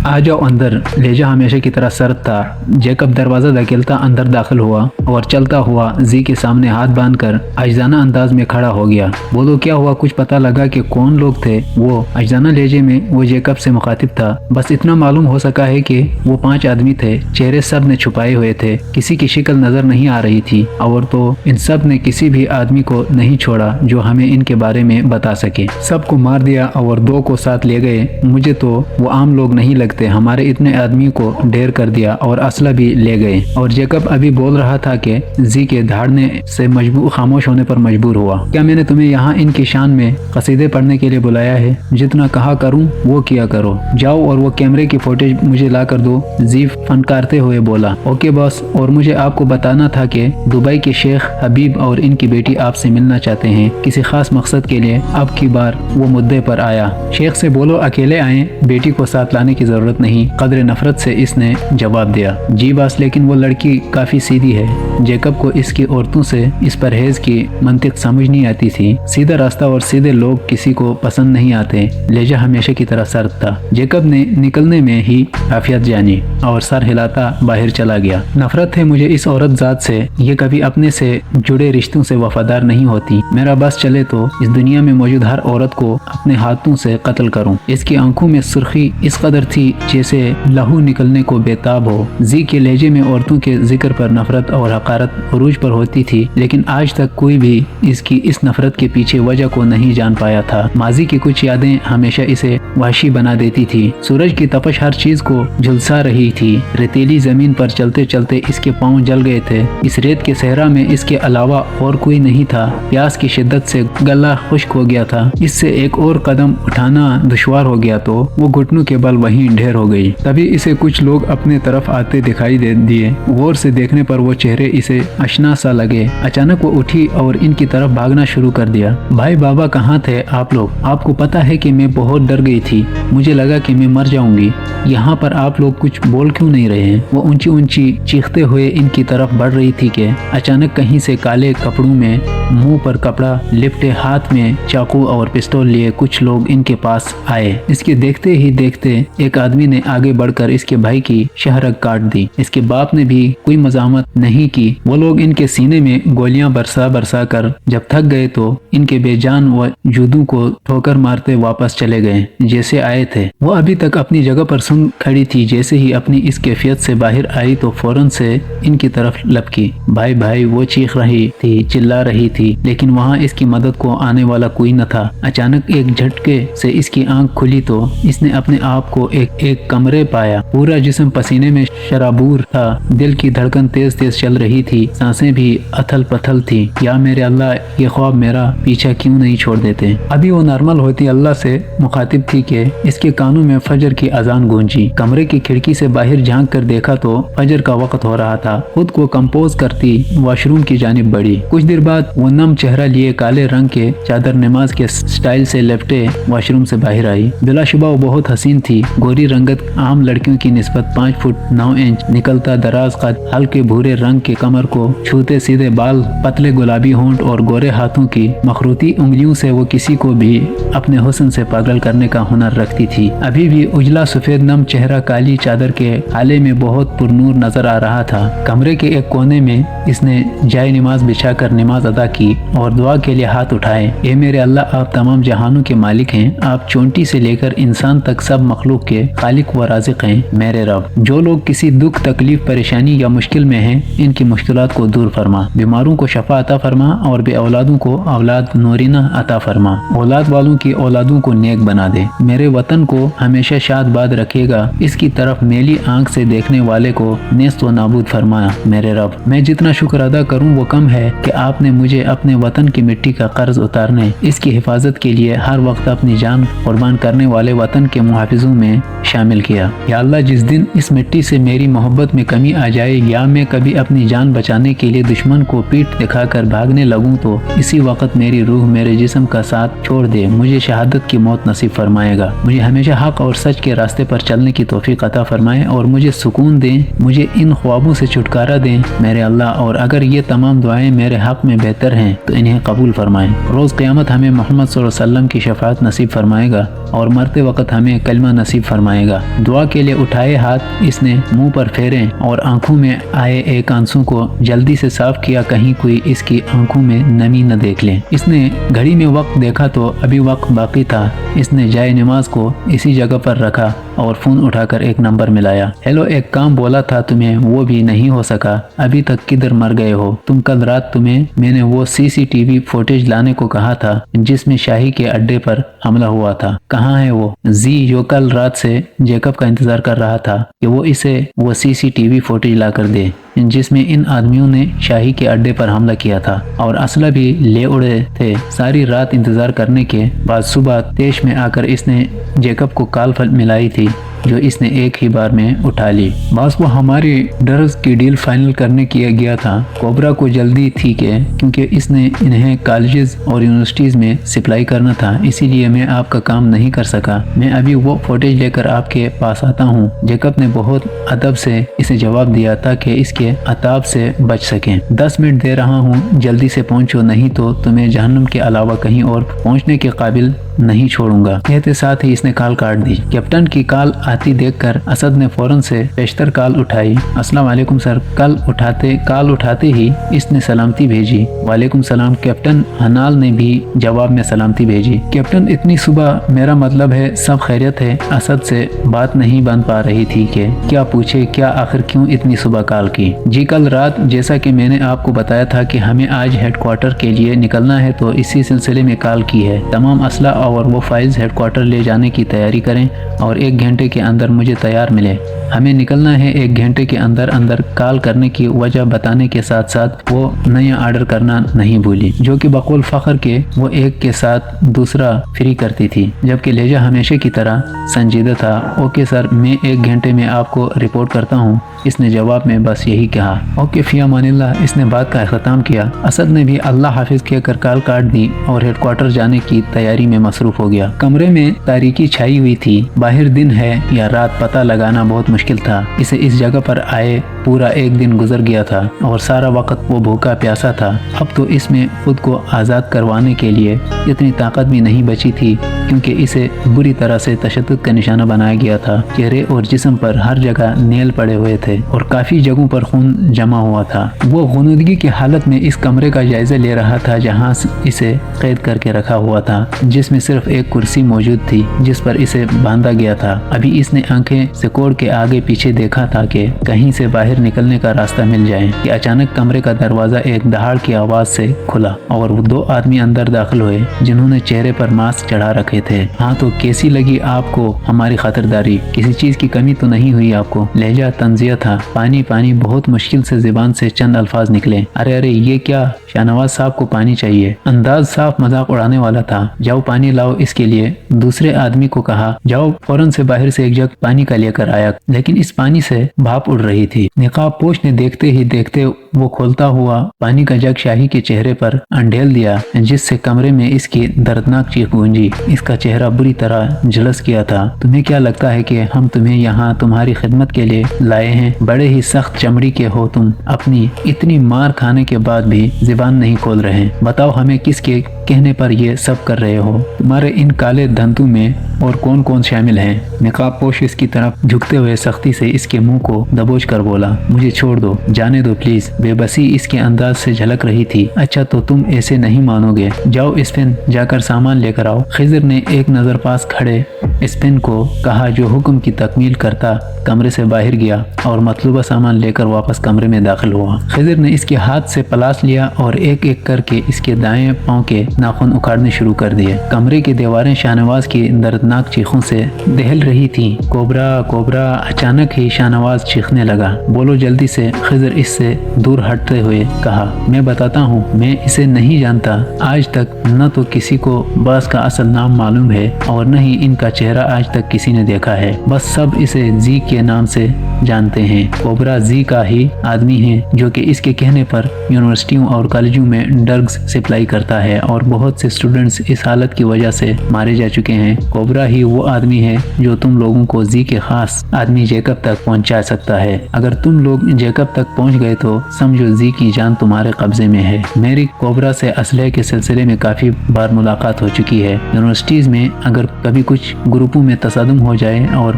आ जाओ अंदर। लेजा हमेशा की तरह सर्द था। जैकब दरवाजा धकेलता अंदर दाखिल हुआ और चलता हुआ जी के सामने हाथ बांधकर अजदाना अंदाज में खड़ा हो गया। बोलो क्या हुआ, कुछ पता लगा कि कौन लोग थे वो? अजदाना लहजे में वो जैकब से मुखातिब था। बस इतना मालूम हो सका है कि वो 5 आदमी थे। चेहरे सब ने छुपाए हुए थे, किसी की शक्ल नजर नहीं आ रही थी और तो इन सब ने किसी भी आदमी को नहीं छोड़ा जो हमें इनके बारे में बता सके। सबको मार दिया और 2 को साथ ले गए। मुझे तो वो आम लोग नहीं लगते। हमारे इतने आदमी को ढेर कर दिया और असला भी ले गए। और जैकब अभी बोल रहा था कि जी के धाड़ने से खामोश होने पर मजबूर हुआ। क्या मैंने तुम्हें यहाँ इनकी शान में कसीदे पढ़ने के लिए बुलाया है? जितना कहा करूँ वो किया करो। जाओ और वो कैमरे की फुटेज मुझे ला कर दो। जी फनकारते हुए बोला। ओके बॉस, और मुझे आपको बताना था कि दुबई के शेख हबीब और इनकी बेटी आपसे मिलना चाहते हैं किसी खास मकसद के लिए। अब की बार वो मुद्दे पर आया। शेख से बोलो अकेले आए, बेटी को साथ लाने की जरूरत नहीं। कदर नफरत से इसने जवाब दिया। जी बॉस, लेकिन वो लड़की काफी सीधी है। जैकब को इसकी औरतों से इस परहेज की मंतिक समझ नहीं आती थी। सीधा रास्ता और सीधे लोग किसी को पसंद नहीं आते। लेजा हमेशा की तरह सर्द था। जैकब ने निकलने में ही आफियत जानी और सर हिलाता बाहर चला गया। नफरत है मुझे इस औरत जात से। ये कभी अपने से जुड़े रिश्तों से वफादार नहीं होती। मेरा बस चले तो इस दुनिया में मौजूद हर औरत को अपने हाथों से कत्ल करूं। इसकी आंखों में सुर्खी इस कदर थी जैसे लहू निकलने को बेताब हो। जी के लहजे में औरतों के जिक्र पर नफरत और हकारत उरूज पर होती थी, लेकिन आज तक कोई भी इसकी इस नफरत के पीछे वजह को नहीं जान पाया था। माजी की कुछ यादें हमेशा इसे वहशी बना देती थी। सूरज की तपश हर चीज को झुलसा रही थी। रेतीली जमीन पर चलते चलते इसके पांव जल गए थे। इस रेत के सहरा में इसके अलावा और कोई नहीं था। प्यास की शिद्दत से गला खुश्क हो गया था। इससे एक और कदम उठाना दुश्वार हो गया तो वो घुटनों के बल वहीं ढेर हो गई। तभी इसे कुछ लोग अपने तरफ आते दिखाई दे दिए। गौर से देखने पर वो चेहरे इसे अशना सा लगे। अचानक वो उठी और इनकी तरफ भागना शुरू कर दिया। भाई बाबा कहाँ थे आप लोग? आपको पता है कि मैं बहुत डर गई थी। मुझे लगा कि मैं मर जाऊंगी। यहाँ पर आप लोग कुछ बोल क्यों नहीं रहे हैं? वो ऊंची ऊंची चीखते हुए इनकी तरफ बढ़ रही थी कि अचानक कहीं से काले कपड़ों में मुंह पर कपड़ा लिपटे हाथ में चाकू और पिस्तौल लिए कुछ लोग इनके पास आए। इसके देखते ही देखते एक आदमी ने आगे बढ़कर इसके भाई की शहरग काट दी। इसके बाप ने भी कोई मजामत नहीं की। वो लोग इनके सीने में गोलियां बरसा बरसा कर जब थक गए तो इनके बेजान व जुदों को ठोकर मारते वापस चले गए जैसे आए थे। वो अभी तक अपनी जगह पर सुन खड़ी थी। जैसे ही अपनी इस कैफियत से बाहर आई तो फौरन से इनकी तरफ लपकी। भाई भाई वो चीख रही थी, चिल्ला रही थी, लेकिन वहाँ इसकी मदद को आने वाला कोई न था। अचानक एक झटके से इसकी आंख खुली तो इसने अपने आप को एक कमरे पाया। पूरा जिस्म पसीने में शराबूर था। दिल की धड़कन तेज तेज चल रही थी। सांसें भी अथल पथल थी। या मेरे अल्लाह, ये ख्वाब मेरा पीछा क्यों नहीं छोड़ देते? अभी वो नॉर्मल होती अल्लाह से मुखातिब थी कि इसके कानों में फजर की अजान गूंजी। कमरे की खिड़की से बाहर झांक कर देखा तो फजर का वक्त हो रहा था। खुद को कंपोज करती वॉशरूम की जानिब बढ़ी। कुछ देर बाद वो नम चेहरा लिए काले रंग के चादर नमाज के स्टाइल से लेपटे वॉशरूम से बाहर आई। बिलाशुबा वो बहुत हसीन थी। गोरी रंगत आम लड़कियों की निस्बत 5 फुट 9 इंच, निकलता दराज कद, हल्के भूरे रंग के कमर को छूते सीधे बाल, पतले गुलाबी होंठ और गोरे हाथों की मखरूती उंगलियों से वो किसी को भी अपने हुस्न से पागल करने का हुनर रखती थी। अभी भी उजला सफेद नम चेहरा काली चादर के हाले में बहुत पुरनूर नजर आ रहा था। कमरे के एक कोने में इसने जाय नमाज बिछाकर नमाज अदा की और दुआ के लिए हाथ उठाए। ए मेरे अल्लाह, आप तमाम जहानों के मालिक हैं। आप चोंटी से लेकर इंसान तक सब मखलूक के खालिक व राज़िक हैं। मेरे रब, जो लोग किसी दुख तकलीफ परेशानी या मुश्किल में हैं, इनकी मुश्किलात को दूर फरमा। बीमारों को शफा अता फरमा और बे औलादों को औलाद नूरीना अता फरमा। औलाद वालों की औलादों को नेक बना दे। मेरे वतन को हमेशा शाद बाद रखेगा। इसकी तरफ मेली आंख से देखने वाले को नेस्त व नाबूद फरमाया। मेरे रब, मैं जितना शुक्र अदा करूं वो कम है कि आपने मुझे अपने वतन की मिट्टी का कर्ज उतारने, इसकी हिफाजत के लिए हर वक्त अपनी जान कुर्बान करने वाले वतन के मुहाफिजों में शामिल किया। या अल्लाह, जिस दिन इस मिट्टी से मेरी मोहब्बत में कमी आ जाए या मैं कभी अपनी जान बचाने के लिए दुश्मन को पीठ दिखाकर भागने लगूं तो इसी वक्त मेरी रूह मेरे जिस्म का साथ छोड़ दे। मुझे शहादत की मौत नसीब फरमाएगा। मुझे हमेशा हक और सच के रास्ते पर चलने की तौफीक अता फरमाए और मुझे सुकून दें। मुझे इन ख्वाबों से छुटकारा दें मेरे अल्लाह। और अगर ये तमाम दुआएं मेरे हक में बेहतर बेहतर हैं तो इन्हें कबूल फरमाएं। रोज़ क़यामत हमें मोहम्मद सल्लल्लाहु अलैहि वसल्लम की शफाअत नसीब फरमाएगा और मरते वक्त हमें कलमा नसीब फरमाएगा। दुआ के लिए उठाए हाथ इसने मुंह पर फेरे और आंखों में आए एक आंसू को जल्दी से साफ किया, कहीं कोई इसकी आंखों में नमी न देख ले। इसने घड़ी में वक्त देखा तो अभी वक्त बाकी था। इसने जाए नमाज को इसी जगह पर रखा और फोन उठाकर एक नंबर मिलाया। हेलो, एक काम बोला था तुम्हें, वो भी नहीं हो सका। अभी तक किधर मर गए हो तुम? कल रात तुम्हें मैंने वो सीसीटीवी फुटेज लाने को कहा था जिसमें शाही के अड्डे पर हमला हुआ था। कहाँ है वो? जी, जो कल रात से जेकब का इंतजार कर रहा था कि वो इसे वो सीसीटीवी फुटेज ला कर दे जिसमें इन आदमियों ने शाही के अड्डे पर हमला किया था और असला भी ले उड़े थे। सारी रात इंतजार करने के बाद सुबह तेज में आकर इसने जेकब को कॉल मिलाई थी जो इसने एक ही बार में उठा ली। बस वो हमारी ड्रग्स की डील फाइनल करने किया गया था। कोबरा को जल्दी थी क्योंकि इसने इन्हें कॉलेजेस और यूनिवर्सिटीज में सप्लाई करना था, इसीलिए मैं आपका काम नहीं कर सका। मैं अभी वो फुटेज लेकर आपके पास आता हूँ। जेकब ने बहुत अदब से इसे जवाब दिया ताकि इसके अताब से बच सके। 10 मिनट दे रहा हूँ, जल्दी से पहुँचो, नहीं तो तुम्हें जहन्नुम के अलावा कहीं और पहुँचने के काबिल नहीं छोड़ूंगा। कहते साथ ही इसने कॉल काट दी। कैप्टन की कॉल आती देखकर असद ने फौरन से पेशतर कॉल उठाई। अस्सलाम वालेकुम सर। कॉल उठाते ही इसने सलामती भेजी। वालेकुम सलाम। कैप्टन हनाल ने भी जवाब में सलामती भेजी। कैप्टन, इतनी सुबह? मेरा मतलब है सब खैरियत है। असद से बात नहीं बन पा रही थी कि क्या पूछे, क्या आखिर क्यों इतनी सुबह कॉल की? जी, कल रात जैसा कि मैंने आपको बताया था कि हमें आज हेडक्वार्टर के लिए निकलना है तो इसी सिलसिले में कॉल की है। तमाम असला और वो फाइल्स हेडक्वार्टर ले जाने की तैयारी करें और 1 घंटे के अंदर मुझे तैयार मिले। हमें निकलना है। 1 घंटे के अंदर कॉल करने की वजह बताने के साथ साथ वो नया ऑर्डर करना नहीं भूली, जो कि बकौल फखर के वो एक के साथ दूसरा फ्री करती थी, जबकि लहजा हमेशा की तरह संजीदा था। ओके सर, मैं 1 घंटे में आपको रिपोर्ट करता हूँ। इसने जवाब में बस यही कहा। ओके फी अमानिल्लाह। इसने बात का अख्ताम किया। असद ने भी अल्लाह हाफिज कहकर कॉल काट दी और हेडक्वार्टर जाने की तैयारी में मसरूफ हो गया। कमरे में तारीकी छाई हुई थी। बाहर दिन है या रात पता लगाना बहुत मुश्किल था। इसे इस जगह पर आए पूरा 1 दिन गुजर गया था और सारा वक्त वो भूखा प्यासा था। अब तो इसमें खुद को आज़ाद करवाने के लिए इतनी ताकत भी नहीं बची थी क्योंकि इसे बुरी तरह से तशद्दुद का निशाना बनाया गया था। चेहरे और जिस्म पर हर जगह नेल पड़े हुए थे और काफी जगहों पर खून जमा हुआ था। वो गुनूदगी की हालत में इस कमरे का जायजा ले रहा था जहाँ इसे कैद करके रखा हुआ था, जिसमें सिर्फ एक कुर्सी मौजूद थी जिस पर इसे बांधा गया था। अभी इसने आंखें सिकोड़ के आगे पीछे देखा था कि कहीं से बाहर निकलने का रास्ता मिल जाए कि अचानक कमरे का दरवाजा एक दहाड़ की आवाज से खुला और वो 2 आदमी अंदर दाखिल हुए जिन्होंने चेहरे पर मास्क चढ़ा रखे थे। हाँ, तो कैसी लगी आपको हमारी खातिरदारी? किसी चीज की कमी तो नहीं हुई आपको? लहजा तंजिया था। पानी पानी बहुत मुश्किल से जुबान से चंद अल्फाज निकले। अरे ये क्या? शाहनवाज साहब को पानी चाहिए। अंदाज साफ मजाक उड़ाने वाला था। जाओ पानी लाओ इसके लिए। दूसरे आदमी को कहा जाओ फौरन से बाहर से एक जग पानी का लेकर आया, लेकिन इस पानी से भाप उड़ रही थी। निकाब पोश ने देखते ही देखते वो खोलता हुआ पानी का जग शाही के चेहरे पर अंडेल दिया, जिससे कमरे में इसकी दर्दनाक चीख गूंजी। इसका चेहरा बुरी तरह झुलस गया था। तुम्हें क्या लगता है कि हम तुम्हें यहाँ तुम्हारी खिदमत के लिए लाए हैं? बड़े ही सख्त चमड़ी के हो तुम। अपनी इतनी मार खाने के बाद भी जुबान नहीं खोल रहे। बताओ हमें किसके कहने पर ये सब कर रहे हो? तुम्हारे इन काले धंधों में और कौन कौन शामिल हैं? निकाब पोश इसकी तरफ झुकते हुए सख्ती से इसके मुंह को दबोच कर बोला, मुझे छोड़ दो, जाने दो प्लीज। बेबसी इसके अंदाज से झलक रही थी। अच्छा तो तुम ऐसे नहीं मानोगे। जाओ स्पेन जाकर सामान लेकर आओ। खिजर ने एक नजर पास खड़े स्पेन को कहा जो हुक्म की तकमील करता कमरे से बाहर गया और मतलूबा सामान लेकर वापस कमरे में दाखिल हुआ। खिजर ने इसके हाथ से पलाश लिया और एक एक करके इसके दाएं पांव के नाखून उखाड़ने शुरू कर दिए। कमरे की दीवारें शाहनवाज की दर्दनाक चीखों से दहल रही थी। Cobra cobra. अचानक ही शाहनवाज चीखने लगा। बोलो जल्दी से। खिजर इससे दूर हटते हुए कहा, मैं बताता हूँ, मैं इसे नहीं जानता। आज तक न तो किसी को बास का असल नाम मालूम है और न ही इनका चेहरा आज तक किसी ने देखा है। बस सब इसे जी के नाम से जानते हैं। कोबरा जी का ही आदमी है जो कि इसके कहने पर यूनिवर्सिटियों और कॉलेजों में ड्रग्स सप्लाई करता है और बहुत से स्टूडेंट्स इस हालत की वजह से मारे जा चुके हैं। कोबरा ही वो आदमी है जो तुम लोगों को जी के खास आदमी जैकब तक पहुंचा सकता है। अगर तुम लोग जैकब तक पहुंच गए तो समझो जी की जान तुम्हारे कब्जे में है। मेरी कोबरा से असलहे के सिलसिले में काफी बार मुलाकात हो चुकी है। यूनिवर्सिटीज में अगर कभी कुछ ग्रुपों में तसादुम हो जाए और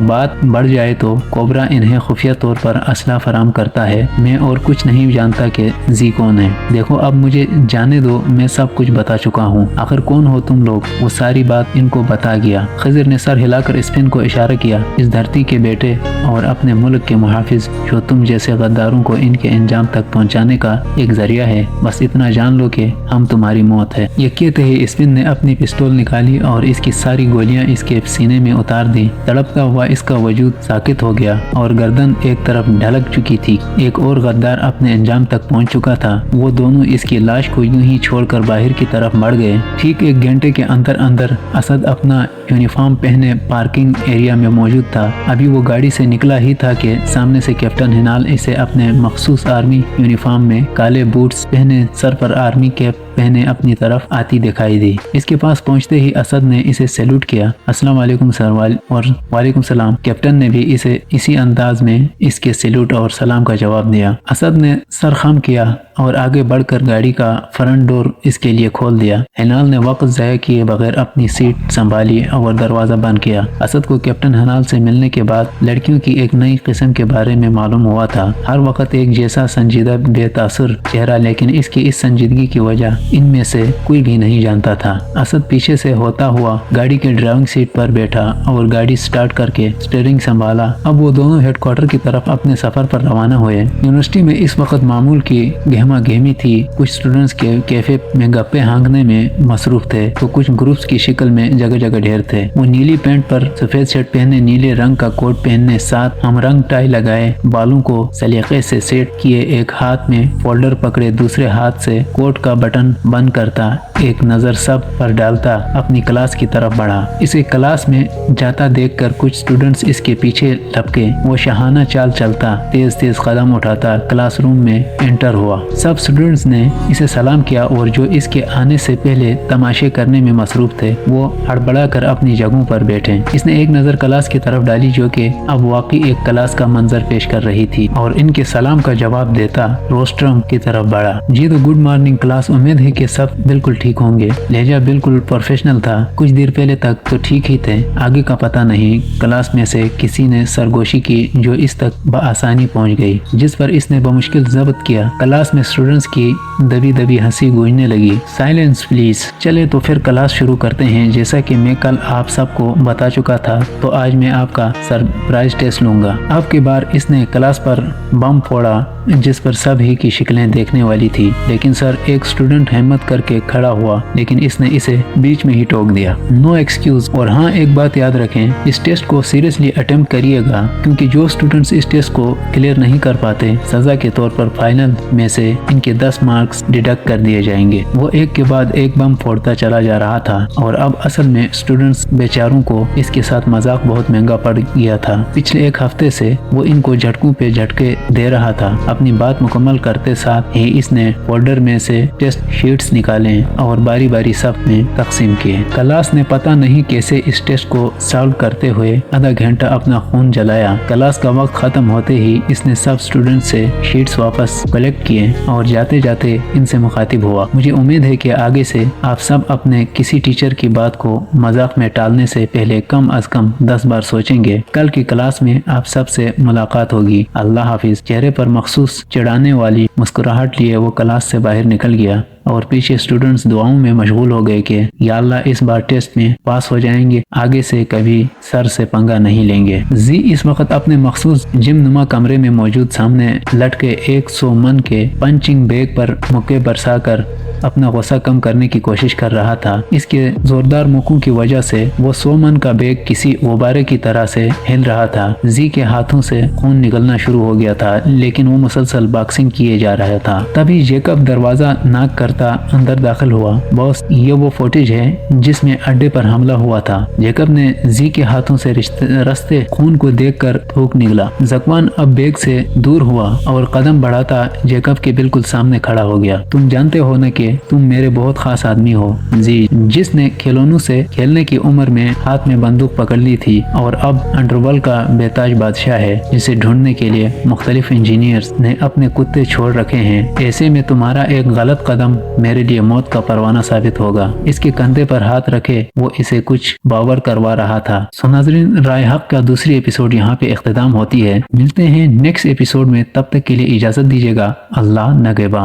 बात बढ़ जाए तो कोबरा इन्हें खुफिया तौर पर असला फराम करता है। मैं और कुछ नहीं जानता कि जी कौन है। देखो अब मुझे जाने दो, मैं सब कुछ बता चुका हूँ। आखिर कौन हो तुम लोग? वो सारी बात इनको बता गया। खिज़र ने सर हिलाकर स्पेन को इशारा किया। इस धरती के बेटे और अपने मुल्क के मुहाफिज जो तुम जैसे गद्दारों को इनके अंजाम तक पहुँचाने का एक जरिया है, बस इतना जान लो कि हम तुम्हारी मौत है। ये कहते ही स्पेन ने अपनी पिस्तौल निकाली और इसकी सारी गोलियां इसके सीने में उतार दी। तड़पता हुआ इसका वजूद साकित हो गया और गर्दन एक तरफ ढलक चुकी थी। एक और गद्दार अपने अंजाम तक पहुंच चुका था। वो दोनों इसकी लाश को यूं ही छोड़कर बाहर की तरफ बढ़ गए। ठीक 1 घंटे के अंदर असद अपना यूनिफॉर्म पहने पार्किंग एरिया में मौजूद था। अभी वो गाड़ी से निकला ही था कि सामने से कैप्टन हिनाल इसे अपने मखसूस आर्मी यूनिफॉर्म में काले बूट्स पहने, सर पर आर्मी कैप पहने अपनी तरफ आती दिखाई दी। इसके पास पहुंचते ही असद ने इसे सैल्यूट किया। अस्सलाम वालेकुम सर। और वालेकुम सलाम। कैप्टन ने भी इसे इसी अंदाज में इसके सैल्यूट और सलाम का जवाब दिया। असद ने सर खम किया और आगे बढ़कर गाड़ी का फ्रंट डोर इसके लिए खोल दिया। हिनाल ने वक्त ज़ाया किए बगैर अपनी सीट संभाली और दरवाज़ा बंद किया। असद को कैप्टन हिनाल से मिलने के बाद लड़कियों की एक नई किस्म के बारे में मालूम हुआ था। हर वक्त एक जैसा संजीदा बेतासुर चेहरा, लेकिन इसकी इस संजीदगी की वजह इनमें से कोई भी नहीं जानता था। असद पीछे से होता हुआ गाड़ी के ड्राइविंग सीट पर बैठा और गाड़ी स्टार्ट करके स्टीयरिंग संभाला। अब वो दोनों हेडक्वार्टर की तरफ अपने सफर पर रवाना हुए। यूनिवर्सिटी में इस वक्त मामूल की गहमा गहमी थी। कुछ स्टूडेंट्स के कैफे में गप्पे हाँकने में मसरूफ थे तो कुछ ग्रुप्स की शक्ल में जगह जगह ढेर थे। वो नीली पैंट पर सफेद शर्ट पहने, नीले रंग का कोट पहनने, साथ हम रंग टाई लगाए, बालों को सलीके से सेट किए, एक हाथ में फोल्डर पकड़े, दूसरे हाथ से कोट का बटन बंद करता, एक नजर सब पर डालता, अपनी क्लास की तरफ बढ़ा। इसे क्लास में जाता देखकर कुछ स्टूडेंट्स इसके पीछे लपके। वो शाहाना चाल चलता, तेज तेज कदम उठाता क्लासरूम में एंटर हुआ। सब स्टूडेंट्स ने इसे सलाम किया और जो इसके आने से पहले तमाशे करने में मसरूफ थे वो हड़बड़ा कर अपनी जगहों पर बैठे। इसने एक नजर क्लास की तरफ डाली जो कि अब वाकई एक क्लास का मंजर पेश कर रही थी और इनके सलाम का जवाब देता रोस्ट्रम की तरफ बढ़ा। जी तो गुड मॉर्निंग क्लास, उम्मीद है कि सब बिल्कुल ठीक होंगे। लहजा बिल्कुल प्रोफेशनल था। कुछ देर पहले तक तो ठीक ही थे, आगे का पता नहीं। क्लास में से किसी ने सरगोशी की जो इस तक बआसानी पहुंच गई, जिस पर इसने बमुश्किल जब्त किया। क्लास में स्टूडेंट्स की दबी दबी हंसी गूंजने लगी। Silence please. चले तो फिर क्लास शुरू करते हैं। जैसा कि मैं कल आप सबको बता चुका था तो आज मैं आपका सरप्राइज टेस्ट लूंगा। अब की बार इसने क्लास पर बम फोड़ा जिस पर सभी की शक्लें देखने वाली थी। लेकिन सर, एक स्टूडेंट हिम्मत करके खड़ा हुआ लेकिन इसने इसे बीच में ही टोक दिया। No excuse. और हाँ, एक बात याद रखें, इस टेस्ट को सीरियसली अटेम्प्ट करिएगा क्योंकि जो स्टूडेंट्स इस टेस्ट को क्लियर नहीं कर पाते सजा के तौर पर फाइनल में से इनके 10 मार्क्स डिडक्ट कर दिए जाएंगे। वो एक के बाद एक बम फोड़ता चला जा रहा था और अब असल में स्टूडेंट्स बेचारों को इसके साथ मजाक बहुत महंगा पड़ गया था। पिछले 1 हफ्ते से वो इनको झटकों पे झटके दे रहा था। अपनी बात मुकम्मल करते साथ ही इसने फोल्डर में से टेस्ट शीट्स निकाले और बारी बारी सब में तकसीम किए। क्लास ने पता नहीं कैसे इस टेस्ट को सॉल्व करते हुए आधा घंटा अपना खून जलाया। क्लास का वक्त खत्म होते ही इसने सब स्टूडेंट से शीट्स वापस कलेक्ट किए और जाते जाते इनसे मुखातिब हुआ। मुझे उम्मीद है कि आगे से आप सब अपने किसी टीचर की बात को मजाक में टालने से पहले कम अज कम 10 बार सोचेंगे। कल की क्लास में आप सब से मुलाकात होगी। अल्लाह हाफिज। चेहरे पर मखसूस चिढ़ाने वाली मुस्कुराहट लिए वो क्लास से बाहर निकल गया और पीछे स्टूडेंट्स दुआओं में मशगूल हो गए कि या अल्लाह इस बार टेस्ट में पास हो जाएंगे, आगे से कभी सर से पंगा नहीं लेंगे। जी इस वक्त अपने मखसूस जिम नुमा कमरे में मौजूद सामने लटके 100 मन के पंचिंग बैग पर मुक्के बरसाकर अपना गुस्सा कम करने की कोशिश कर रहा था। इसके जोरदार मुक्कों की वजह से वो 100 मन का बैग किसी गुब्बारे की तरह से हिल रहा था। जी के हाथों से खून निकलना शुरू हो गया था, लेकिन वो मुसलसल बॉक्सिंग किए जा रहा था। तभी जेकब दरवाजा नॉक करता अंदर दाखिल हुआ। बॉस, ये वो फुटेज है जिसमें अड्डे पर हमला हुआ था। जेकब ने जी के हाथों से रस्ते खून को देखकर थूक निकला। जकवान अब बैग से दूर हुआ और कदम बढ़ाता जेकब के बिल्कुल सामने खड़ा हो गया। तुम जानते हो न कि तुम मेरे बहुत खास आदमी हो जी, जिसने खिलौनों से खेलने की उम्र में हाथ में बंदूक पकड़ ली थी और अब अंडरवर्ल्ड का बेताज बादशाह है, जिसे ढूंढने के लिए मुख्तलिफ इंजीनियर्स ने अपने कुत्ते छोड़ रखे हैं। ऐसे में तुम्हारा एक गलत कदम मेरे लिए मौत का परवाना साबित होगा। इसके कंधे पर हाथ रखे वो इसे कुछ बावर करवा रहा था। सो नाज़रीन, राय हक का दूसरी एपिसोड यहाँ पे इख्तिताम होती है। मिलते हैं नेक्स्ट एपिसोड में, तब तक के लिए इजाजत दीजिएगा। अल्लाह नगेबान।